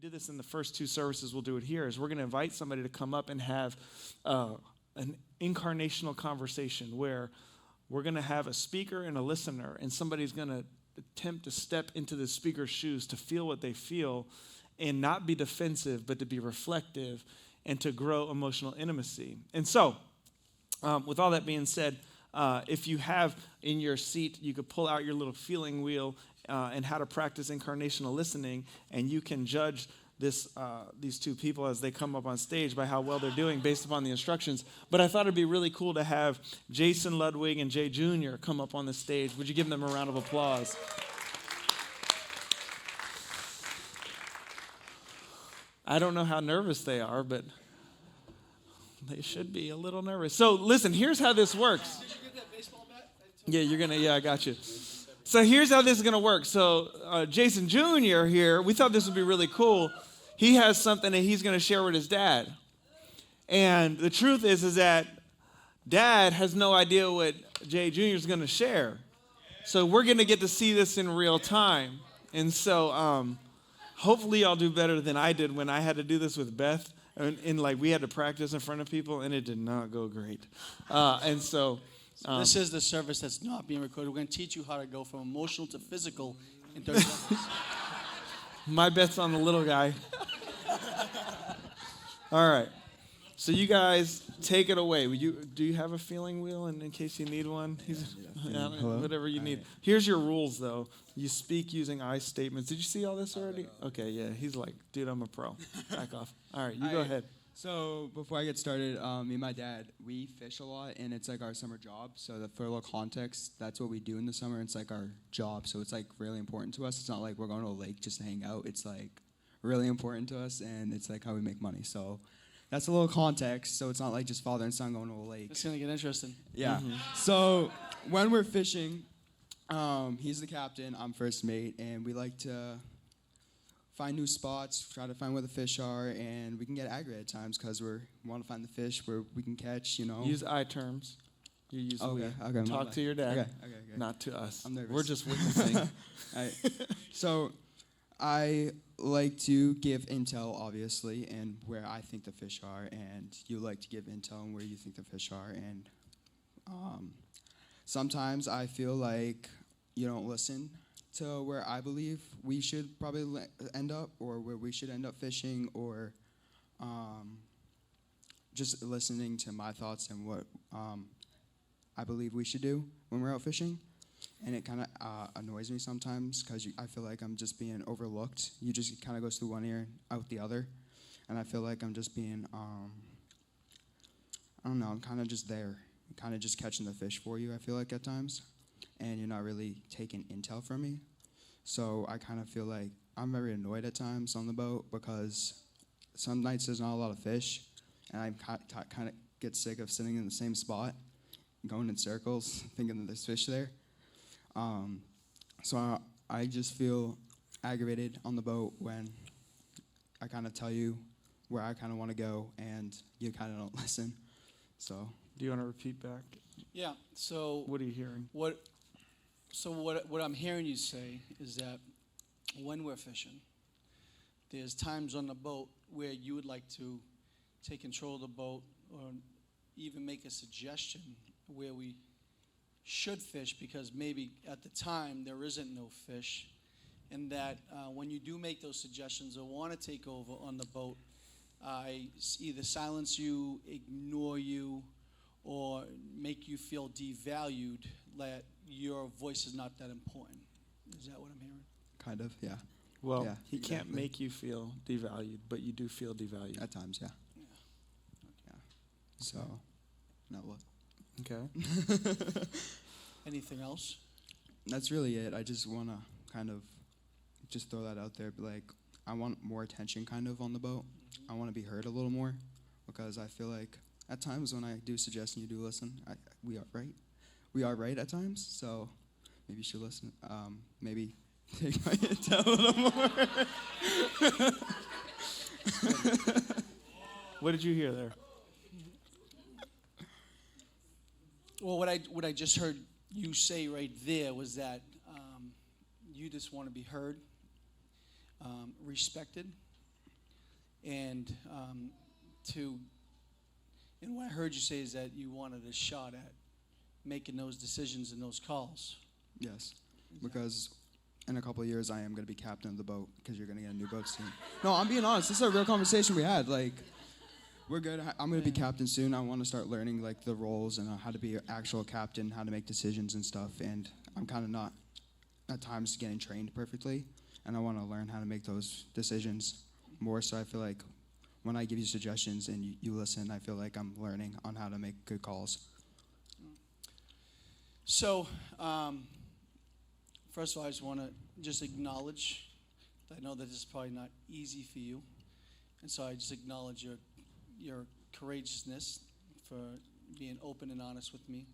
did this in the first 2 services, we'll do it here, is we're going to invite somebody to come up and have an incarnational conversation where we're going to have a speaker and a listener, and somebody's going to attempt to step into the speaker's shoes to feel what they feel and not be defensive, but to be reflective and to grow emotional intimacy. And so, with all that being said, if you have in your seat, you could pull out your little feeling wheel and how to practice incarnational listening, and you can judge these 2 people as they come up on stage by how well they're doing based upon the instructions. But I thought it'd be really cool to have Jason Ludwig and Jay Jr. come up on the stage. Would you give them a round of applause? I don't know how nervous they are, but they should be a little nervous. So listen, here's how this works. Did you get that baseball bat? Yeah, I got you. So here's how this is going to work. So Jason Jr. here, we thought this would be really cool. He has something that he's going to share with his dad. And the truth is that Dad has no idea what Jay Jr. is going to share. So we're going to get to see this in real time. And so hopefully y'all do better than I did when I had to do this with Beth. And like we had to practice in front of people, and it did not go great. So this is the service that's not being recorded. We're going to teach you how to go from emotional to physical in 30 seconds. My bet's on the little guy. All right. So you guys take it away. Do you have a feeling wheel in case you need one? Whatever you need. Here's your rules, though. You speak using I statements. Did you see all this already? Okay, yeah. He's like, dude, I'm a pro. Back off. All right, you go ahead. So before I get started, me and my dad, we fish a lot, and it's like our summer job. So for a little context, that's what we do in the summer. It's like our job, so it's like really important to us. It's not like we're going to a lake just to hang out. It's like really important to us, and it's like how we make money. So that's a little context. So it's not like just father and son going to a lake. It's going to get interesting. Yeah. Mm-hmm. So when we're fishing, he's the captain, I'm first mate, and we like to find new spots, try to find where the fish are, and we can get aggravated at times because we want to find the fish where we can catch, Use I terms. You use we. Okay. Talk to your dad, okay. Not to us. I'm nervous. We're just witnessing. So I like to give intel, obviously, and where I think the fish are, and you like to give intel on where you think the fish are, and sometimes I feel like you don't listen to where I believe we should probably end up, or where we should end up fishing, or just listening to my thoughts and what I believe we should do when we're out fishing. And it kind of annoys me sometimes because I feel like I'm just being overlooked. You just kind of goes through one ear, out the other. And I feel like I'm just being, I don't know, I'm kind of just there. Kind of just catching the fish for you, I feel like, at times. And you're not really taking intel from me. So I kind of feel like I'm very annoyed at times on the boat because some nights there's not a lot of fish. And I kind of get sick of sitting in the same spot, going in circles, thinking that there's fish there. So I just feel aggravated on the boat when I kind of tell you where I kind of want to go and you kind of don't listen. So do you want to repeat back? Yeah. So what are you hearing? What I'm hearing you say is that when we're fishing, there's times on the boat where you would like to take control of the boat or even make a suggestion where we should fish because maybe at the time there isn't no fish, and that when you do make those suggestions or want to take over on the boat, I either silence you, ignore you, or make you feel devalued, that your voice is not that important. Is that what I'm hearing? Kind of, yeah. Well, yeah, he exactly. Can't make you feel devalued, but you do feel devalued. At times, yeah. So, now what? Okay. Anything else? That's really it. I just want to kind of just throw that out there. But like, I want more attention kind of on the boat. I want to be heard a little more because I feel like at times when I do suggest and you do listen, we are right. We are right at times. So maybe you should listen. Maybe take my intel a little more. What did you hear there? Well, what I just heard you say right there was that you just want to be heard, respected, and and what I heard you say is that you wanted a shot at making those decisions and those calls. Yes, because in a couple of years I am going to be captain of the boat because you're going to get a new boat soon. No, I'm being honest. This is a real conversation we had. Like, we're good. I'm going to be captain soon. I want to start learning like the roles and how to be an actual captain, how to make decisions and stuff. And I'm kind of not at times getting trained perfectly, and I want to learn how to make those decisions more. So I feel like when I give you suggestions and you listen, I feel like I'm learning on how to make good calls. So, first of all, I just want to just acknowledge that I know that this is probably not easy for you, and so I just acknowledge your courageousness for being open and honest with me.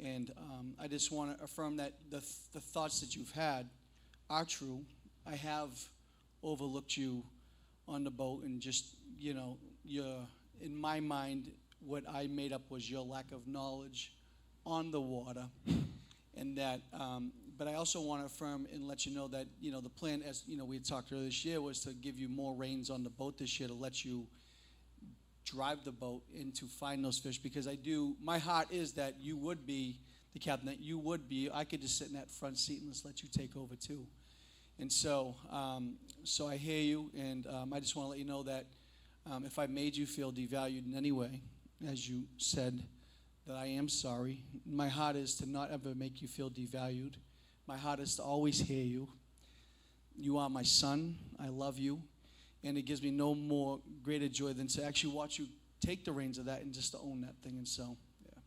And I just want to affirm that the thoughts that you've had are true. I have overlooked you on the boat, and just, in my mind, what I made up was your lack of knowledge on the water. And that, but I also want to affirm and let you know that, the plan, as we had talked earlier this year, was to give you more reins on the boat this year to let you drive the boat and to find those fish, because my heart is that you would be the captain, that you would be, I could just sit in that front seat and just let you take over too. And so, so I hear you, and I just want to let you know that if I made you feel devalued in any way, as you said, that I am sorry. My heart is to not ever make you feel devalued. My heart is to always hear you. You are my son. I love you. And it gives me no more greater joy than to actually watch you take the reins of that and just to own that thing. And so, yeah,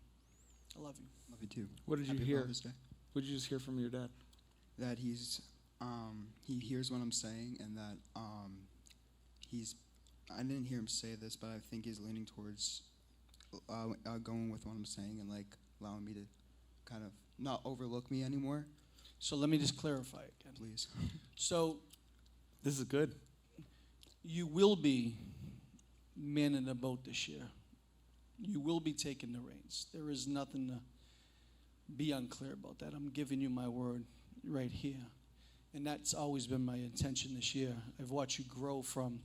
I love you. Love you too. What did you Happy hear? Father's Day. What did you just hear from your dad? That he hears what I'm saying, and that I didn't hear him say this, but I think he's leaning towards going with what I'm saying and like allowing me to kind of not overlook me anymore. So let me just clarify again. Please. So This is good. you will be manning the boat this year. You will be taking the reins. There is nothing to be unclear about that. I'm giving you my word right here. And that's always been my intention this year. I've watched you grow from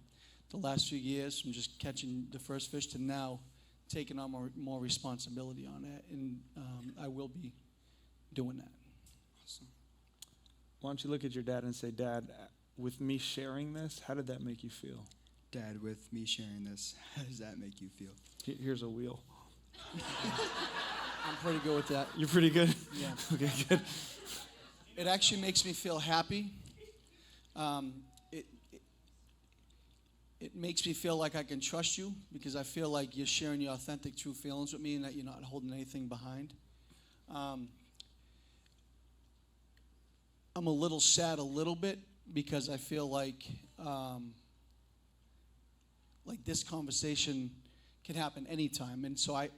the last few years, from just catching the first fish to now taking on more responsibility on that. And I will be doing that. Awesome. Why don't you look at your dad and say, Dad, with me sharing this, how did that make you feel? Dad, with me sharing this, how does that make you feel? Here's a wheel. I'm pretty good with that. You're pretty good? Yeah. Okay, good. It actually makes me feel happy. It makes me feel like I can trust you, because I feel like you're sharing your authentic, true feelings with me and that you're not holding anything behind. I'm a little sad a little bit, because I feel like this conversation can happen anytime. And so I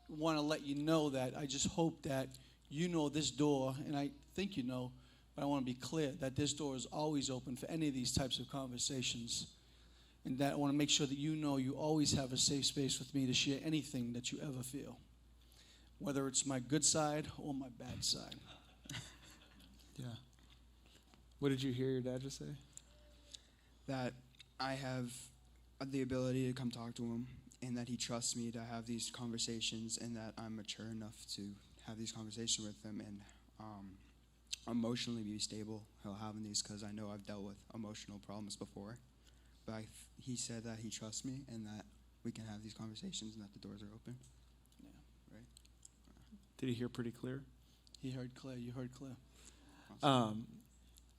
want to let you know that I just hope that you know this door, and I think you know, but I want to be clear that this door is always open for any of these types of conversations. And that I want to make sure that you know you always have a safe space with me to share anything that you ever feel, whether it's my good side or my bad side. Yeah. What did you hear your dad just say? That I have the ability to come talk to him, and that he trusts me to have these conversations, and that I'm mature enough to have these conversations with him, and emotionally be stable while having these, because I know I've dealt with emotional problems before. But he said that he trusts me and that we can have these conversations and that the doors are open. Yeah. Right? Did he hear pretty clear? He heard clear. You heard clear. Awesome.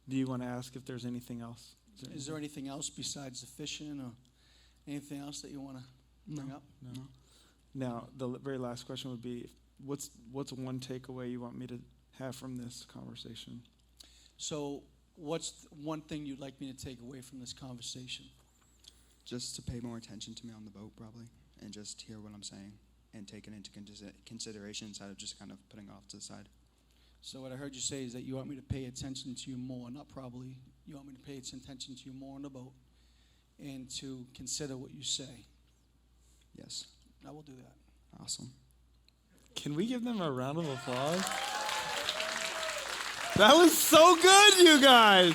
Do you want to ask if there's anything else? Is there anything else besides the fishing or anything else that you want to bring up? No. Now, the very last question would be, what's one takeaway you want me to have from this conversation? So what's one thing you'd like me to take away from this conversation? Just to pay more attention to me on the boat, probably, and just hear what I'm saying and take it into consideration instead of just kind of putting it off to the side. So what I heard you say is that you want me to pay attention to you more, not probably. You want me to pay attention to you more on the boat and to consider what you say. Yes. I will do that. Awesome. Can we give them a round of applause? That was so good, you guys.